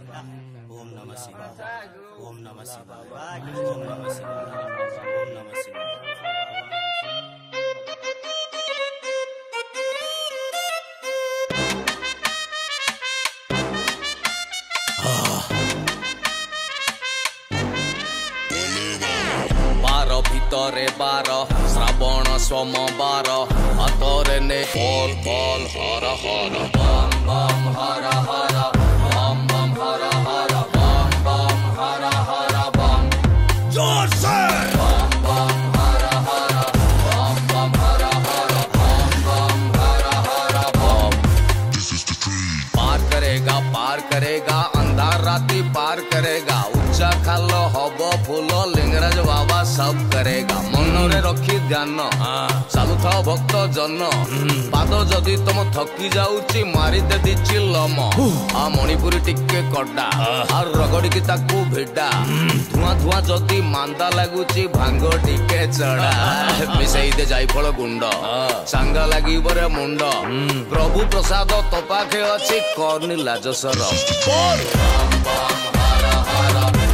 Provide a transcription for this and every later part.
शिवाय ओम नमः शिवाय ओम नमः शिवाय ओम नमः शिवाय ओम नमः शिवाय। बार भितरे बार श्रावण सोमवार हातरे ने बोल बोल हर हर बम बम हर हर बम बम हर हर बम बम हर हर बम जोर से बम बम हर हर बम बम हर हर बम बम हर हर बम। पार करेगा अंधार राती पार करेगा उच्चा खाल हब फूल लिंगराज बाबा सब करेगा मनरे रखी ध्यान चालू था भक्त जन पाद जदि तुम थकी जाऊची मारी दे दी चिलम आ मणिपुरी टिके कड़ा आ रगड़ी की ताकू भिड़ा धुआं धुआं जदि मांदा लगुची भांग टिके चढ़ा मिसई दे जायफल गुंड सांगा लगी बरे मुंड प्रभु प्रसाद तो पाखे अछि करनी लाज सरम बोल बम बम हर हर बम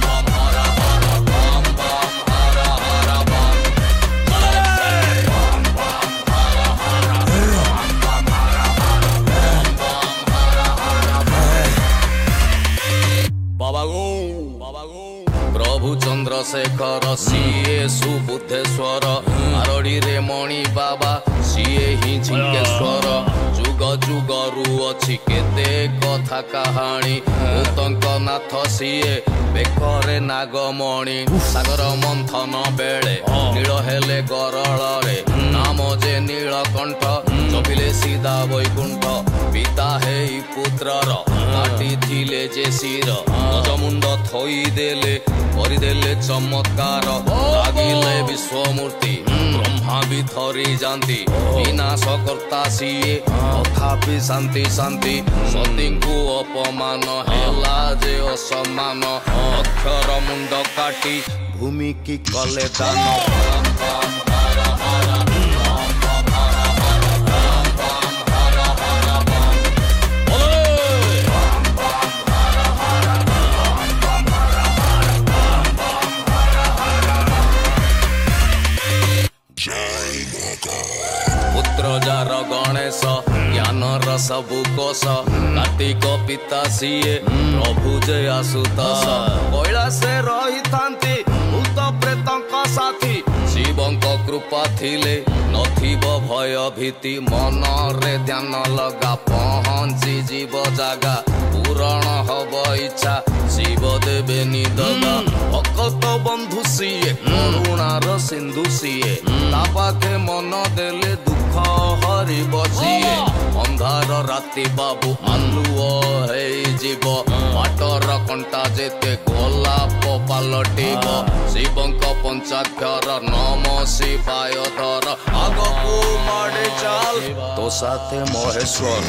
बम हर हर बम बम हर हर बम बम बम हर हर बम बम हर हर बम बम हर हर बाबा गो प्रभु चंद्रशेखर सीए सुबुद्धेश्वर आरड़ी रे मणि बाबा सीए ही झिंकेश्वर जुग जुगरु अछि केते कथा कहानी भूतंक नाथ सीए बेकरे नागमणि सागर मंथन बेले नील हेले गरଳରେ नाम जे नीलकंठ जपिले सीधा वैकुंठ पिता हेई पुत्रर काटी थिले जे शिर गजमुंड थोई देले କରିଦେଲେ ଚମତ୍କାର ଲାଗିଲେ ବିଶ୍ୱମୂର୍ତ୍ତି ବ୍ରହ୍ମା ବି ଥରି ଯାନ୍ତି ବିନାଶ କର୍ତ୍ତା ସିଏ ତଥାପି ଶାନ୍ତି ଶାନ୍ତି ସତୀଙ୍କୁ ଅପମାନ ହେଲା ଯେ ଅସମ୍ମାନ ଅକ୍ଷର ମୁଣ୍ଡ କାଟି ଭୂମି କି କଲେ ଦାନ जार गणेश ज्ञानर सबु कोश कार्तिक पिता सीए प्रभु जय आशुतोष कैलासे रही थांती भूत प्रेतंक साथी शिवंक कृपा थिले नथिब भय भीति मन रे ध्यान लगा पहुंची जीव जागा पूरण हब इच्छा शिव देवे निदगा भक्त बंधु सीए करुणार सिंधु सीए ता पाखे मन देले दुख हरि बसिए अंधार राति बाबू आलुओ हे जीव बाटर कंटा जेते गोलाप पालटिब शिवंक पंचाक्षर नम शिवाय धर आगकू माडे चाल तो साथे महेश्वर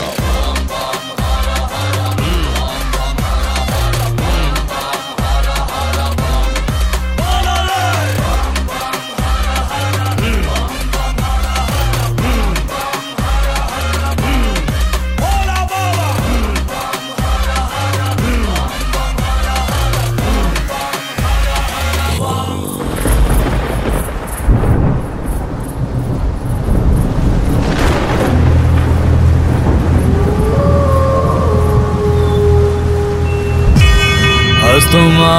अस्तुमा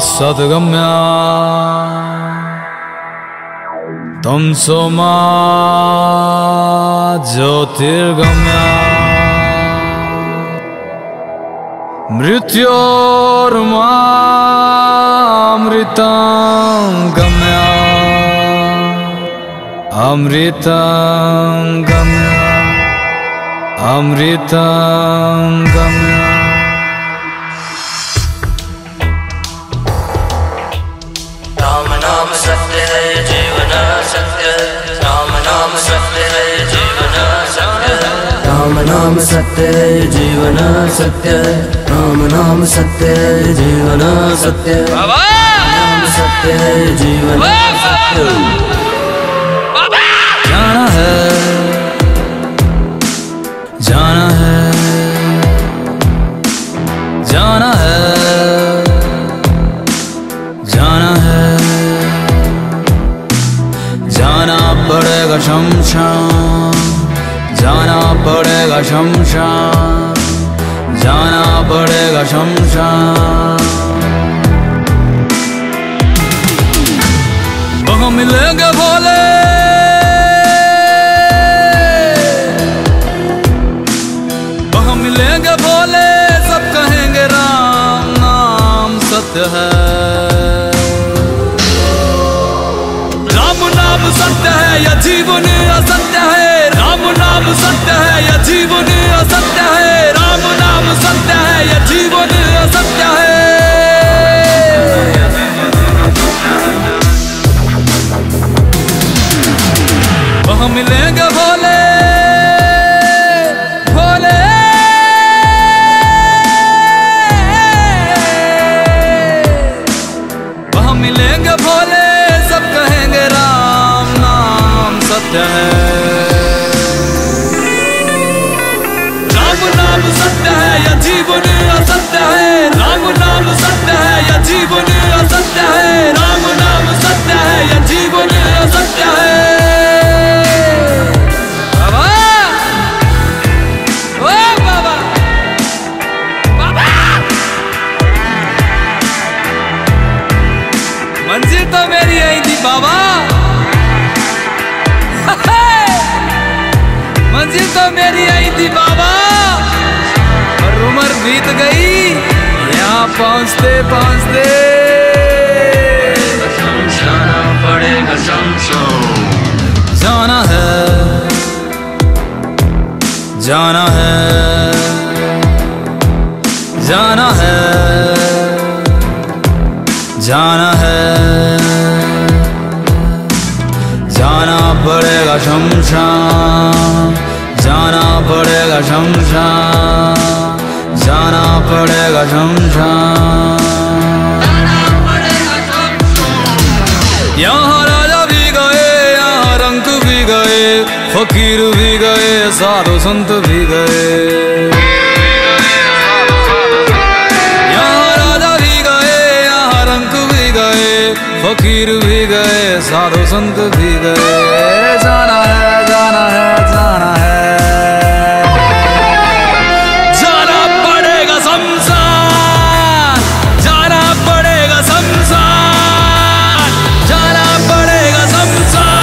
सद्गम्या तमसोमा ज्योतिर्गम्या मृत्योर्मा अमृतं गम्या अमृतं गम्या अमृतं गम्या नाम सत्य है जीवन सत्य राम नाम सत्य है जीवन सत्य राम नाम सत्य है जीवन सत्य राम नाम सत्य है जीवन सत्य नाम सत्य है जीवन सत्य जाना है जाना है जाना है, जाना है, जाना पड़ेगा शमशान, जाना पड़ेगा शमशान, जाना पड़ेगा शमशान। वहाँ मिलेंगे भोले, वहाँ मिलेंगे भोले, सब कहेंगे राम नाम सत्य है, राम नाम सत्य है या जीवन असत्य है, राम नाम सत्य है या जीवन असत्य है, राम नाम सत्य है या जीवन असत्य है। वहाँ मिलेंगे भोले, भोले, वहाँ मिलेंगे भोले, सब कहेंगे राम नाम सत्य है, राम नाम सत्य है या जीवन असत्य है, राम नाम सत्य है या जीवन असत्य है, राम नाम सत्य है या जीवन असत्य है। बाबा, ओ बाबा, बाबा, मंजिल तो मेरी यही थी बाबा, मंजिल तो मेरी यही थी बाबा, और उम्र बीत गई यहाँ पहुँचते पहुँचते। जाना पड़ेगा शमशान, जाना है, जाना है, जाना है, जाना है, जाना पड़ेगा शमशान, जाना पड़ेगा शमशान, जाना पड़ेगा शमशान। यहाँ राजा भी गए, यहाँ रंग भी गए, फकीर भी गए, साधु संत भी गए, यहाँ राजा भी गए, यहाँ रंग भी गए, फकीर भी गए, साधु संत भी गए। जाना है, जाना है, जाना है, जाना पड़ेगा शमशान, जाना पड़ेगा शमशान, जाना पड़ेगा शमशान।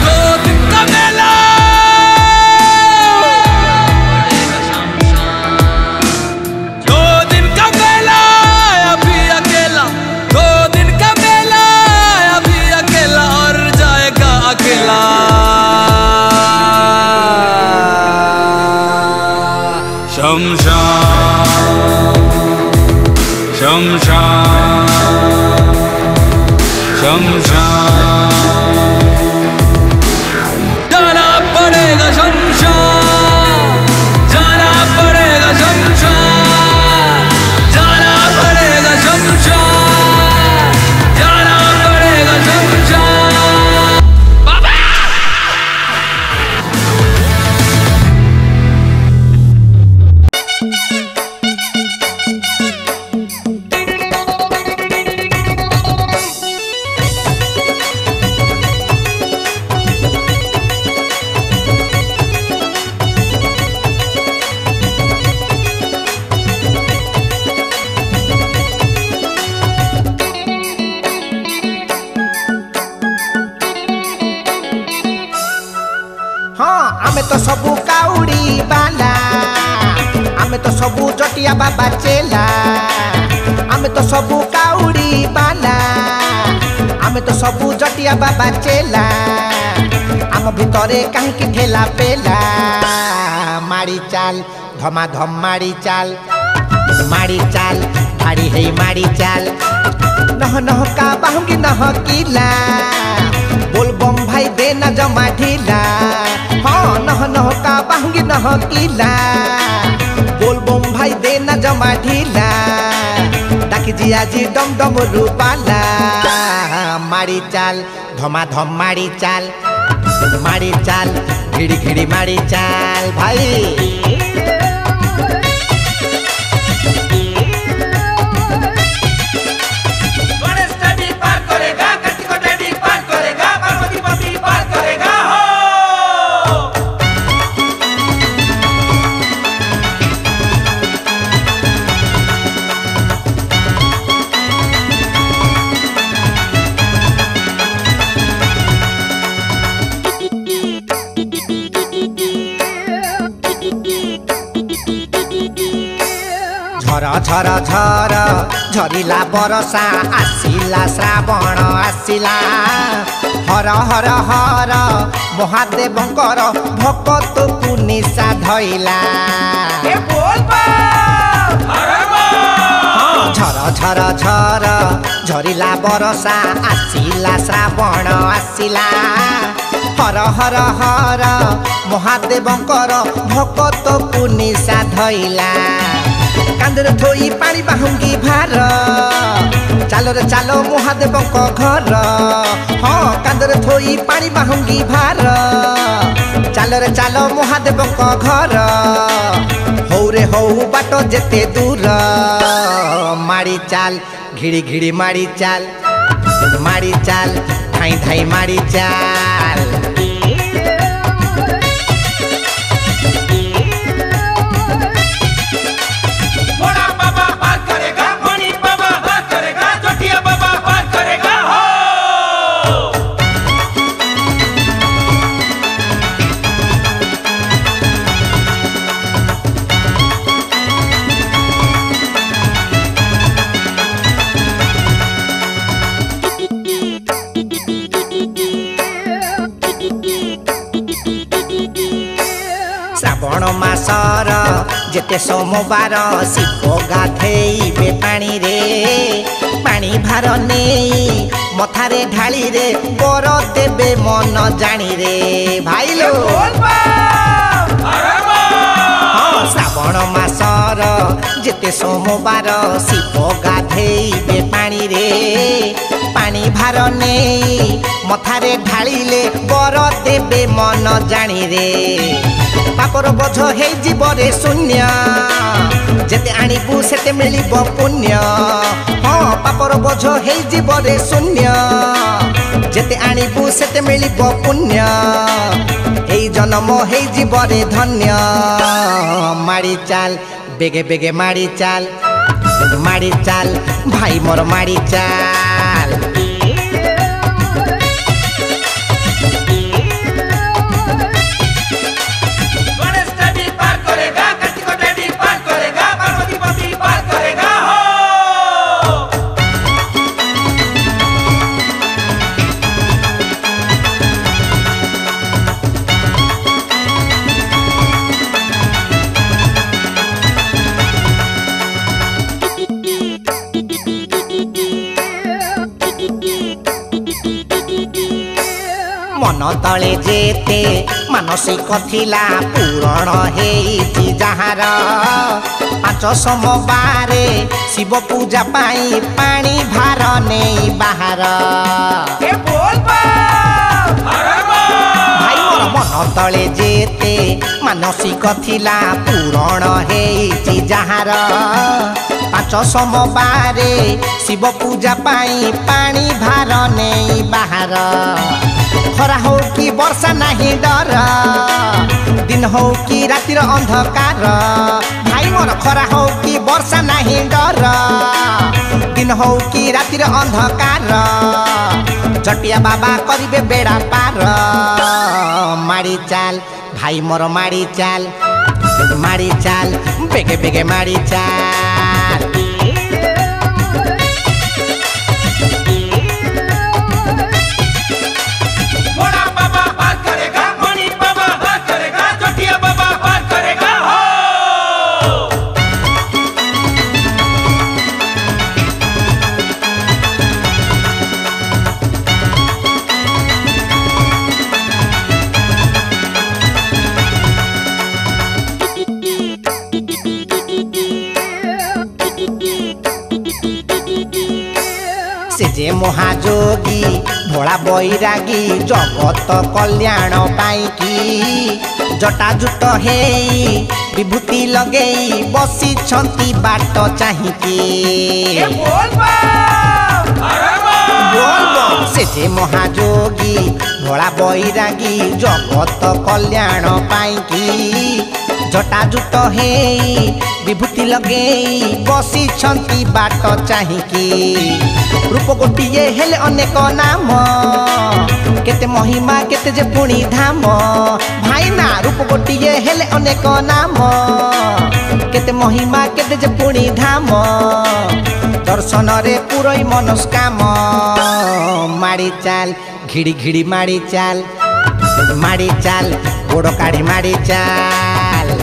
दो दिन का मेला, दो दिन का मेला, अभी अकेला, दो दिन का मेला, अभी अकेला, और जाएगा अकेला। शमशान, शमशान, शमशान, जाना पड़ेगा शमशान, जाना पड़ेगा शमशान, जाना पड़ेगा शमशान, जाना पड़ेगा शमशान। बाबा, हाँ आमे तो सबू काउड़ी बाला, आमे तो सबू जटिया बाबा चेला, आमे तो सबू काउड़ी बाला, आमे तो सबू जटिया बाबा चेला, आम भितरे कहीं की ठेला पेला। मारी चाल धमाधम मारी चाल, मारी चाल भारी है मारी चाल, नह नह का बाहुंगी नह किला, बोल बम भाई देना जमा ढीला। हाँ नह नह का बाहुंगी नह किला, बोल बम भाई देना जमा ढीला। डाकी जिया जी डम डम रूपाला, मारी चाल धमाधम मारी चाल। माड़ी चाल घिड़ी घिड़ी माड़ी चाल भाई। झर झर झरिला बरसा आसिला श्रावण आसिला हर हर हर महादेवंकर भक्त को निशा धइला। झर झर झर झरिला बरसा आसिला श्रावण आसिला हर हर हर महादेवंकर भक्त को निशा धइला। कांदर थोई पानी बाहुंगी भार चालो रे चालो महादेव को घर। हाँ कांदर थोई पानी बाहुंगी भार चालो रे चालो महादेव को घर। हौ रे हौ बाटो जेते दूर माड़ी चाल घिड़ी घिड़ी माड़ी चाल धाई धाई माड़ी चाल। श्रावण मासर जेते सोमवार शिव गाधेइबे पानी रे पानी भार नहीं मथारे ढाली रे बर देबे मन जानी रे भाई लो। हाँ श्रावण मासर जेते सोमवार शिव गाधेइबे पानी रे पानी भार नहीं मथारे ढालिले बर देबे मन जानी रे। पापर बोझ हे जीवरे शून्य जेते आनिबु सेते मिलिब पुण्य। हाँ पापर बोझ हे जीवरे शून्य जेते आनिबु सेते मिलिब पुण्य। एई जन्म हे जीवरे धन्य माड़ी चाल बेगे बेगे माड़ी चाल भाई मोर माड़ी चाल। मन तले जेते मानसिक थिला पूरण हेइछि जहार। पांच सोमवारे शिव पूजा पाई पानी भार नहीं बाहर। भाई मोर मन तले जेते मानसिक थिला पूरण हेइछि जहार। पांच सोमवारे शिव पूजा पाई पानी भार नहीं बाहर। खरा हो कि वर्षा नहीं डर दिन हो कि रातिर अंधकार। भाई मोर खरा हो कि वर्षा नहीं डर दिन हो कि रातिर अंधकार। जटिया बाबा करिबे बेड़ा पार माड़ी चाल भाई मोर माड़ी चाल बेगे बेगे माड़ी चाल। से जे महाजोगी भोला बैरागी जगत कल्याण पाईकी जटाजुट हेई विभूति लगेई बसी छंती बाट चाहिकी से जे महाजोगी भोला बैरागी जगत कल्याण पाईकी जटाजुट हेई विभूति लगेई बसी छंती बाट चाहिकी रूप गोटिए हेले अनेक नाम केते महिमा केते जे पुणी धाम भाईना रूप गोटिए हेले अनेक नाम केते महिमा केते जे पुणी धाम दर्शन रे पुरई मनस्काम माड़ी चाल घिड़ी घिड़ी माड़ी चाल गोड़ काढ़ी माड़ी चाल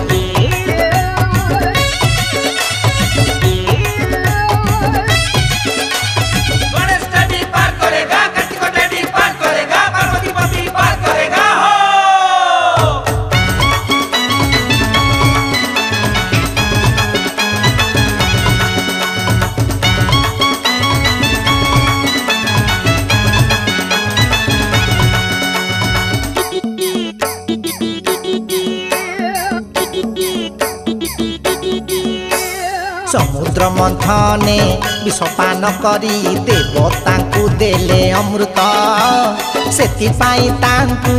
समुद्र मंथने विषपान करी देवतांकु देले अमृत सेतिपाई तांकु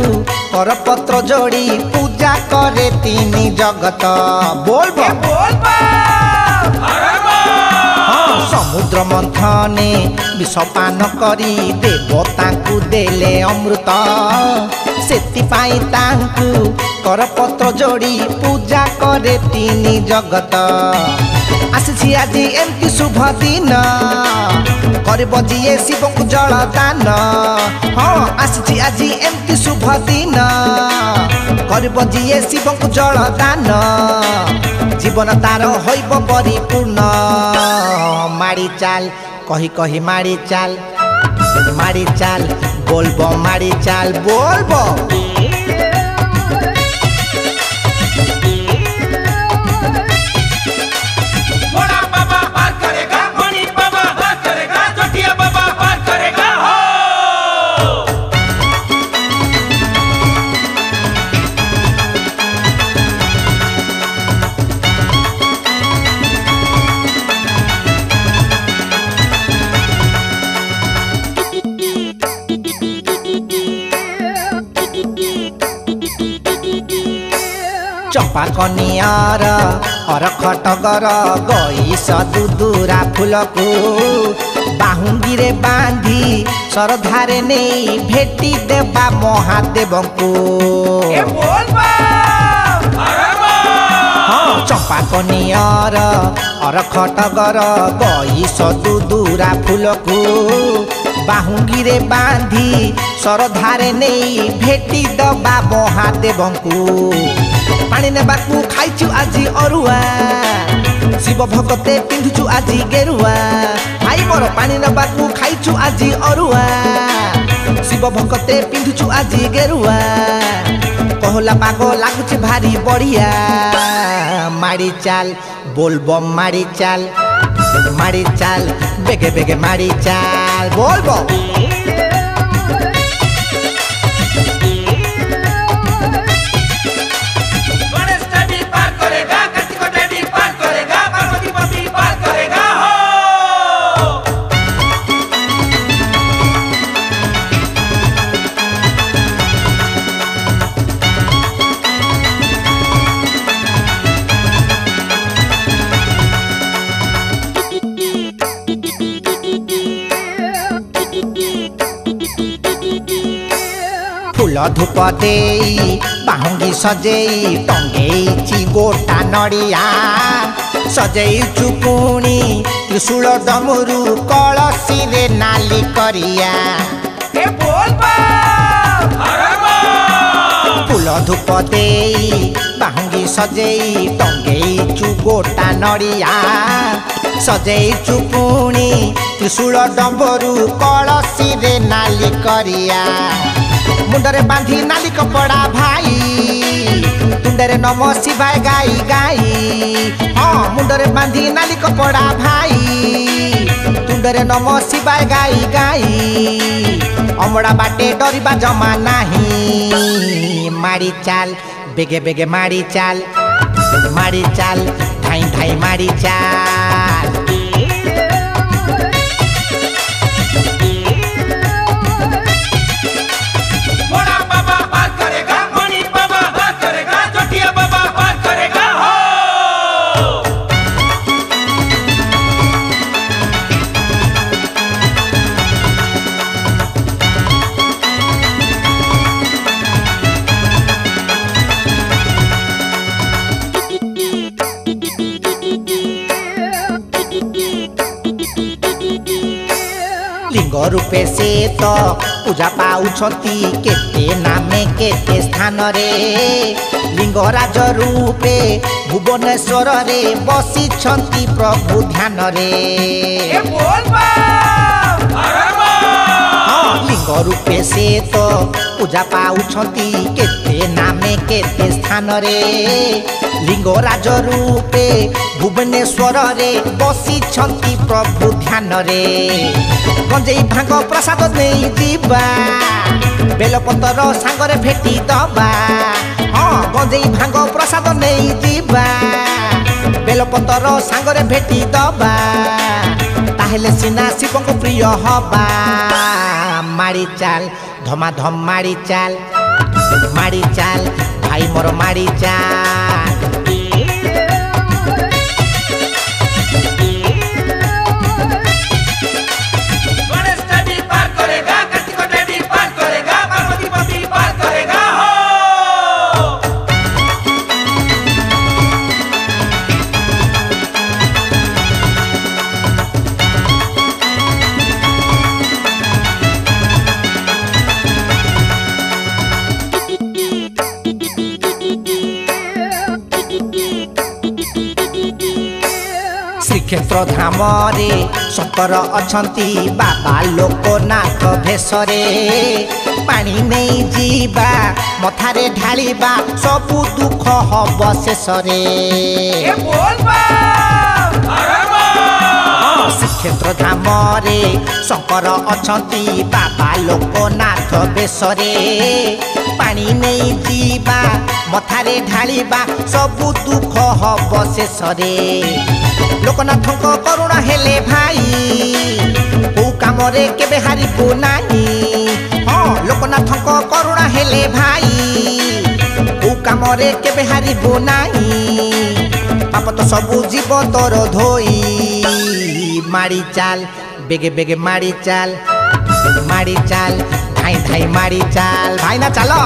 करपत्र जोड़ी पूजा करे तीनी जगत बोल समुद्र मंथने विषपान करी देवतांकु देले अमृत सेतिपाई तांकु करपत्र जोड़ी पूजा करे तीनी जगत आसी आज एमती शुभ दिन कर बजिए शिव को जल दान हाँ आसी आज एमती शुभ दिन कर बजिए शिव को जल दान जीवन तार होइब परिपूर्ण माड़ी चाल कही कही माड़ी चाल बोलबो माड़ी चाल बोलबो चंपा कनियार अरखटगर गई सदुदुरा फूलकू बाहुंगी रे बांधी सरधारे नहीं भेटी देबा महादेव को चंपा कनियार अरखटगर गई सदुदुरा फूलकू बाहुंगी रे बांधी सरधारे नहीं भेटी देबा महादेव को पानी नेबाकू खाइचु आजी अरुआ शिव भगते पिंधुचु आजी गेरुआ भाई मोर पानी नेबाकू खाइचु आजी अरुआ शिव भगते पिंधुचु आजी गेरुआ कहला पाग लागुच भारी बढ़िया माड़ी चाल बोलबो माड़ी चाल बेगे बेगे माड़ी चाल बोलबो फूल धूप देई बाहुंगी सजेई टंगेई गोटा नड़िया सजेई चुपुणी त्रिशूल डमरू कलसी रे नाली करिया फूल धूप देई बाहुंगी सजेई टंगेई गोटा नड़िया सजेई चुपुणी त्रिशूल डमरू कलसी रे नाली करिया मुंडरे बांधी नाली कपड़ा भाई तुंडरे नम शिवाय गाई गाई हाँ मुंडरे बांधी नाली कपड़ा भाई तुंडरे नम शिवाय गाई गाई अमड़ा बाटे डरिबा जमा नाही माड़ी चाल बेगे बेगे माड़ी चाल धाई धाई माड़ी चाल लिंग रूपे से तो पूजा पाउछंती केते नामे केते स्थान रे लिंगराज रूपे भुवनेश्वर रे बसी छंती प्रभु ध्यान रे लिंग रूपे से तो पूजा पाउछंती केते नामे केते स्थान रे लिंगराज रूपे भुवनेश्वर रे बसी छंती प्रभु ध्यान रे गंजेई भांग प्रसाद नहीं जीवा बेलपतर सांगरे भेटी दबा हाँ गंजेई भांग प्रसाद नहीं जीवा बेलपतर सांगरे भेटी दबा ताहेले सिना शिव को प्रिय हबा माड़ी चाल धमाधम माड़ी चाल भाई मोर माड़ी चाल श्रीक्षेत्र धाम रे शंकर अछंती बाबा लोकनाथ भेषरे पानी नहीं जीवा मथारे ढालिबा सबु दुख हब शेषरे श्रीक्षेत्र धाम रे शंकर अछंती बाबा लोकनाथ भेषरे पानी नहीं जीवा मथारे ढालिबा सबु दुख हब शेषरे लोकनाथ करुणा हेले भाई को काम केबे हारिबो नाही हाँ लोकनाथ करुणा हेले भाई को काम केबे हारिबो नाही पाप तो सबु जीव तोर धोई माड़ी चाल बेगे बेगे माड़ी चाल धाई धाई माड़ी चाल भाई ना चलो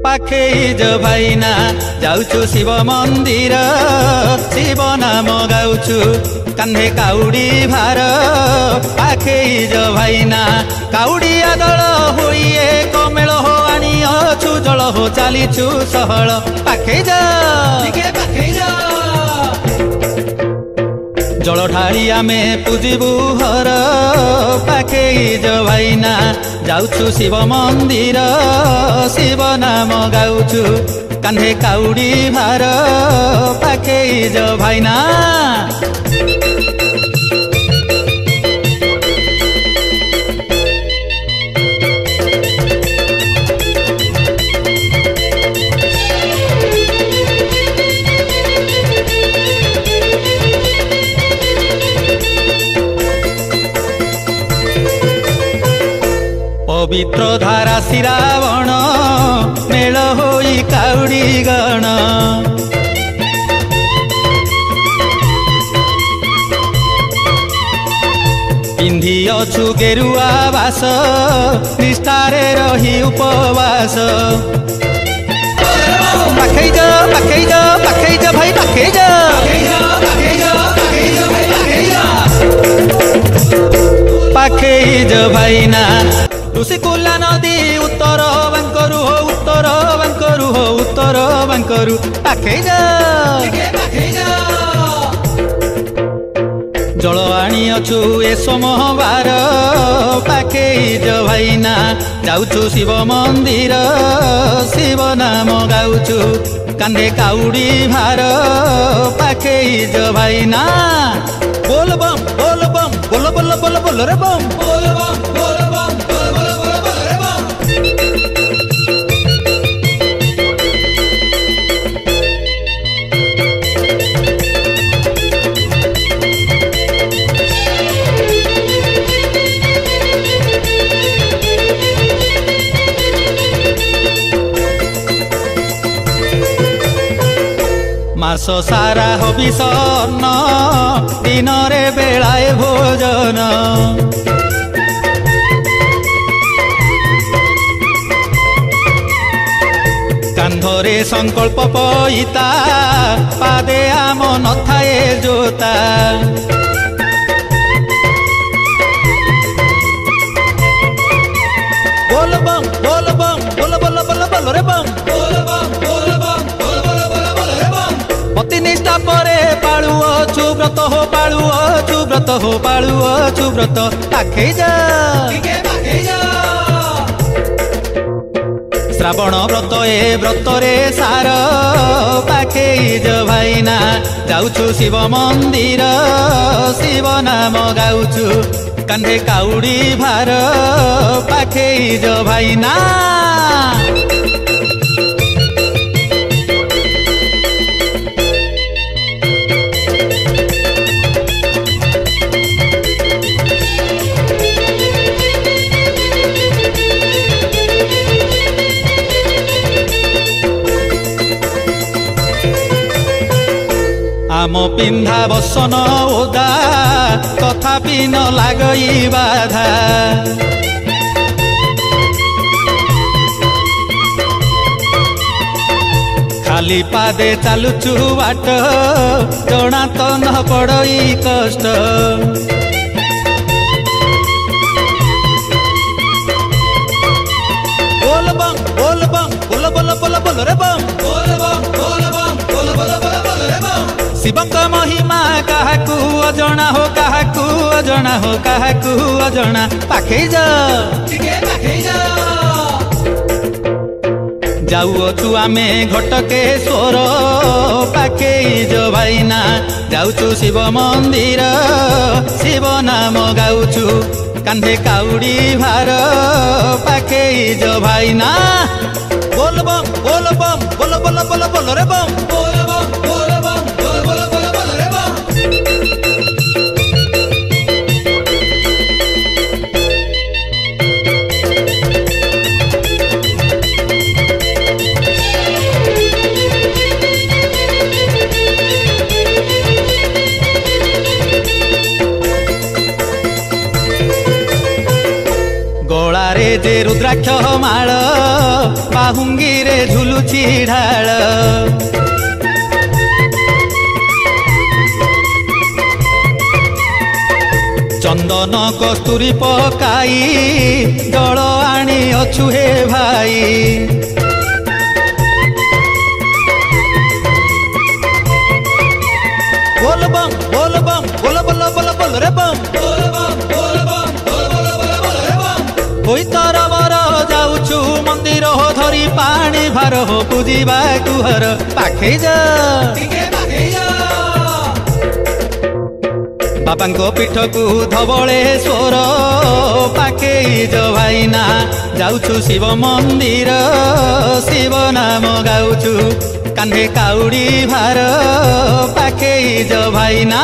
पाखेज भाइना जाउछु शिव मंदिर शिव नाम गाउछु कान्हे काउडी भार पाखेज भाइना काउडिया दल होइए कमेल हो आनी अछु जल हो चालिछु सहल पाखेज जल ढाड़ी आमे पूजिबु हर पाखेज भाइना जाउछु शिव मंदिर शिव नाम गाउछु कान्हे काउडी भार पाखेज भाइना पवित्र धारा श्रावण मेल होई काउडी गण पिंधी अछु गेरुआ बास निष्ठारे रही उपवास पाखै जा भाई पाखै जा पाखै जा भाई ना ऋषिकुला नदी उत्तर बांकरु हो उत्तर बांकरु पाखै जा जल आनी अछु ए सोमवार पाखै जा भाई ना जाउछु शिव मंदिर शिव नाम गाउछु कांधे काउडी भार पाखै जा भाई ना बोल बम बोल बोल बोल बोल रे बम बोल बम बोल बम बोल बोल रे बम मास सारा हबि सन्न दिन रे बेलाए भोजन कांधरे संकल्प पईता पादे आम नथाए जोता बोल बम बोल बोल बोल रे बम बोल बम बोल पति निष्ठा परे पाळुअछु व्रत हो पाळुअछु व्रत पाखै जा श्रावण व्रत ए व्रत रे सार पाखै जा भाईना जाउछु शिव मंदिर शिव नाम गाउछु कांधे काउडी भार पाखै जा भाईना आम पिंधा बसन ओदा तथापि न लागई बाधा खाली पादे चालुचु बाट जଣା तो न पड़ई कष्ट बोल बम बोल बोल रे बम बोल बम बोल रे बम शिवक महिमा काहाकू अजଣା काहाकू अजଣା पाखै जा जाउछु आमे घटकेश्वर पाखै जा भाईना जाउछु शिव मंदिर शिव नाम गाउछु कांधे काउडी भार पाखै जा भाईना बोल बम बोल बोल रे बम बोल बम बोल रे बम गଳାरे जे रुद्राक्ष माळ बाहुंगी रे झुलुची ढाळ चंदन कस्तूरी पकाई जल आनी अछु हे भाई बोल बम बोल रे बम बोल बम होई तरबर जाउछु मंदिर हो धरी पानी भार हो पूजिबा कुहर पाखै जा बाबांको पीठकू धवलेश्वर पाखै जा भाईना जाउछु शिव मंदिर शिव नाम गाउछु कांधे काउडी भार पाखै जा भाईना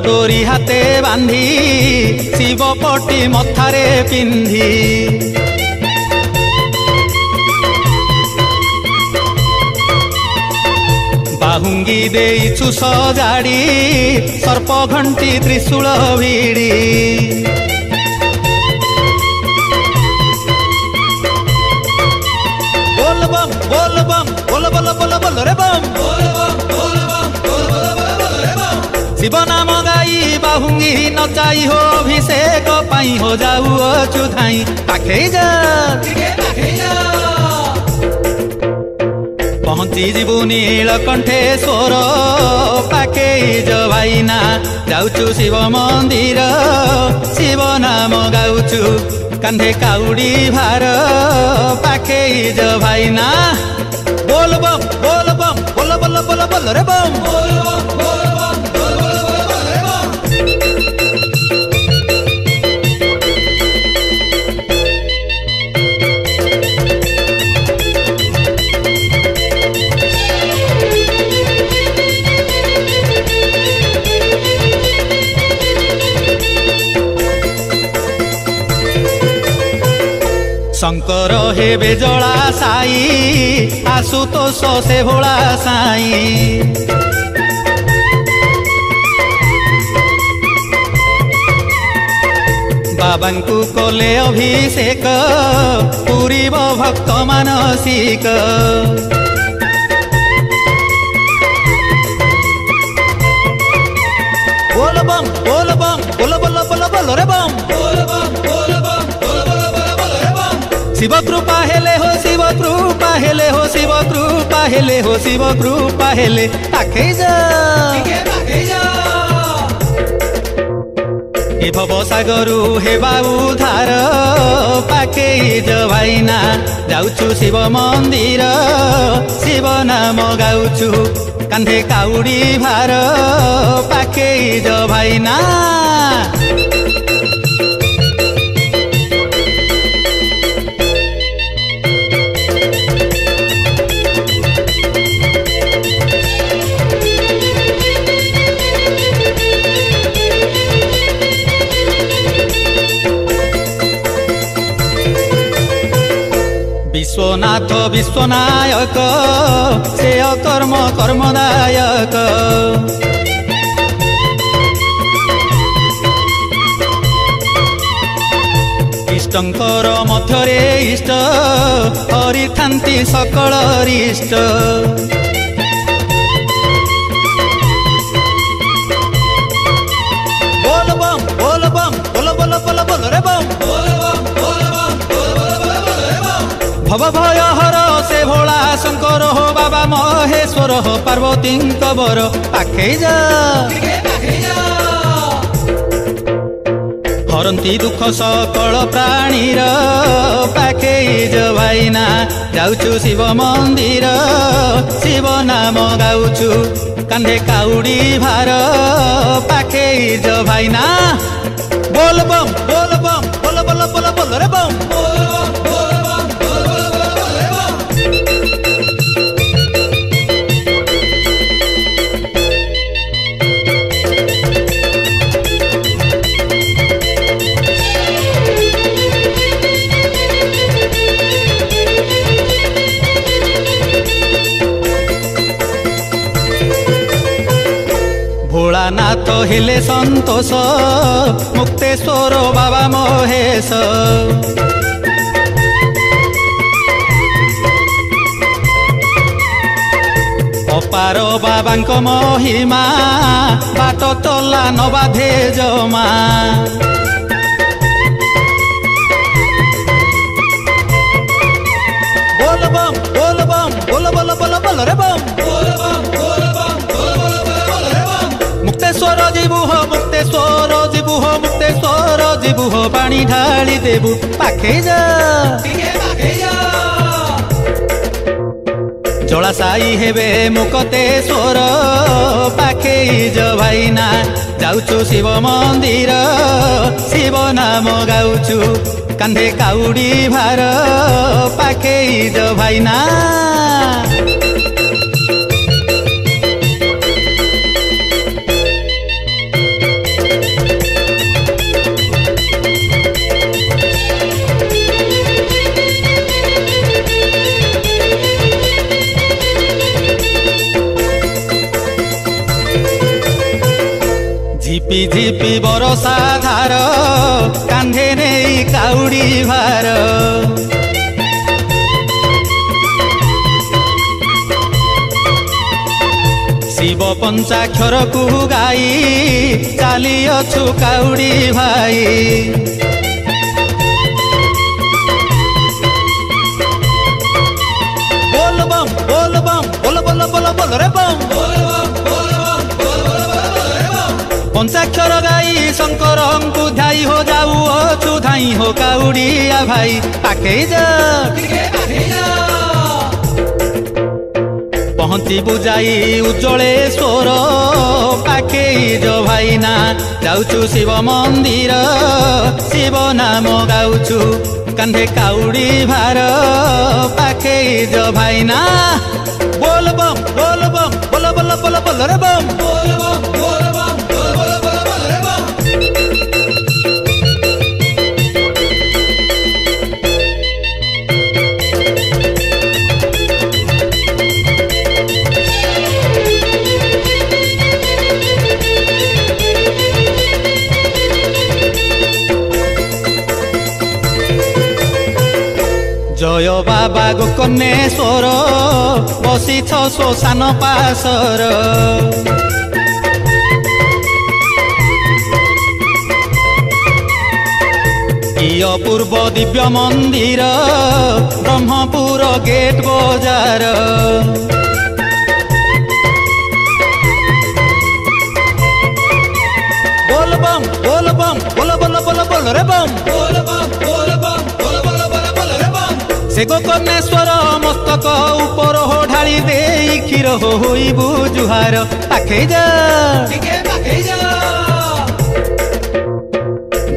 डोरी हाथे बांधी शिवपटी मथारे पिंधी बाहुंगी देइछु सजाड़ी सर्प घंटी त्रिशूल भिड़ी बोल बम बोल बम बोल बोल बोल बोल रे बम शिव नाम गाई बाहुंगी नचाई हो अभिषेक पाई हो जाऊ अचुधाई पाखे जा पहुँची जीवु नीलकंठेश्वर पाखे जो भाईना जाऊचु शिव मंदिर शिव नाम गाउचु कंधे काउड़ी भार पाखे जो भाईना बोल बम बोल बम बोल बोल बोल बोल रे बम शंकर हे बेजला साई आशुतोष से भोला साई बाबांकु कोले अभिषेक पूरीब भक्त मानसिक बोल बम बोल बम बोल बोल बोल बोल रे बम शिव कृपा हेले हो शिव कृपा हेले हो शिव कृपा हेले हो शिव कृपा हेले ताके जा ए भव सागरु हे बाबू धार पाके ज भाईना जाउछु शिव मंदिर शिव नाम गाउछु कांधे काउड़ी भार पाके ज भाईना विश्वनाथ विश्वनायक से कर्म कर्मदायक इष्टंकर मध्यरे इष्ट हरि थांती सकल इष्ट बोल बम बोल बम बोल बोल बोल बोल रे बम भव भय हर से भोला शंकर हो बाबा महेश्वर हो पार्वती बर पाखे जा हरंती दुख सकल प्राणीर पाखे ज भाईना जाउछु शिव मंदिर शिव नाम गाउछु कांधे काउड़ी भार पाखे ज भाईना बोल बम बोल बम बोल बोल बोल बोल रे बम भोलानाथ हेले संतोष मुक्तेश्वर बाबा महेश अपार बाबांक महिमा बाट तला नबाधे जमा बोल बम बोल बम बोल बोल बोल बोल रे बम मुक्तेश्वर जीवु हो मुक्तेश्वर जीवु हो मुक्तेश्वर जीवु हो पानी ढाली देबु पाखे जा जला साई हेबे मुक्तेश्वर पाखे ज भाईना जाउछु शिव मंदिर शिव नाम गाउछु कांधे काउड़ी भार पाखे ज भाईना ଝିପି ଝିପି ବରଷା ଧାର କାନ୍ଧେ ନେଇ କାଉଡ଼ି ଭାର ଶିବ ପଞ୍ଚାକ୍ଷରକୁ ଗାଇ ଚାଲିଅଛୁ କାଉଡ଼ି ଭାଇ ବୋଲ ବମ୍ ବୋଲ ବମ୍ ବୋଲ ବୋଲ ବୋଲ ବୋଲ ରେ ବମ୍ पंचाक्षर गाई शंकर ध्याई हो जाऊ अछु धाई हो काउड़िया भाई पाखे जा पहुँची बुझाई उज्जलेश्वर पाखे जो भाईना जाऊचु शिव मंदिर शिव नाम गाउचु कंधे काउड़ी भार पाखे जो भाईना बोल बम बोल बम बोल बोल बोल बोल रे बम बोल बम बोल बम जय बाबा गोकर्णेश्वर बसी श्मशान पासर इय पूर्व दिव्य मंदिर ब्रह्मपुर गेट बजार बोल बम बोल बम बोल बोल बोल बोल रे बम बोल बम बोल बम बोल बोल बोल बोल रे बम से गोकर्णेश्वर मस्तक ऊपर हो ढाली दे क्षीर होई बुजुहार पाखे जा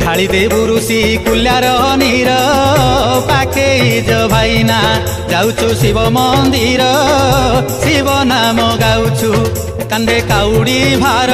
ढाली दे बुरुषी कुल्यार नीर पाखे जो भाईना जाऊचु शिव मंदिर शिव नाम गाउचु कंधे काउड़ी भार।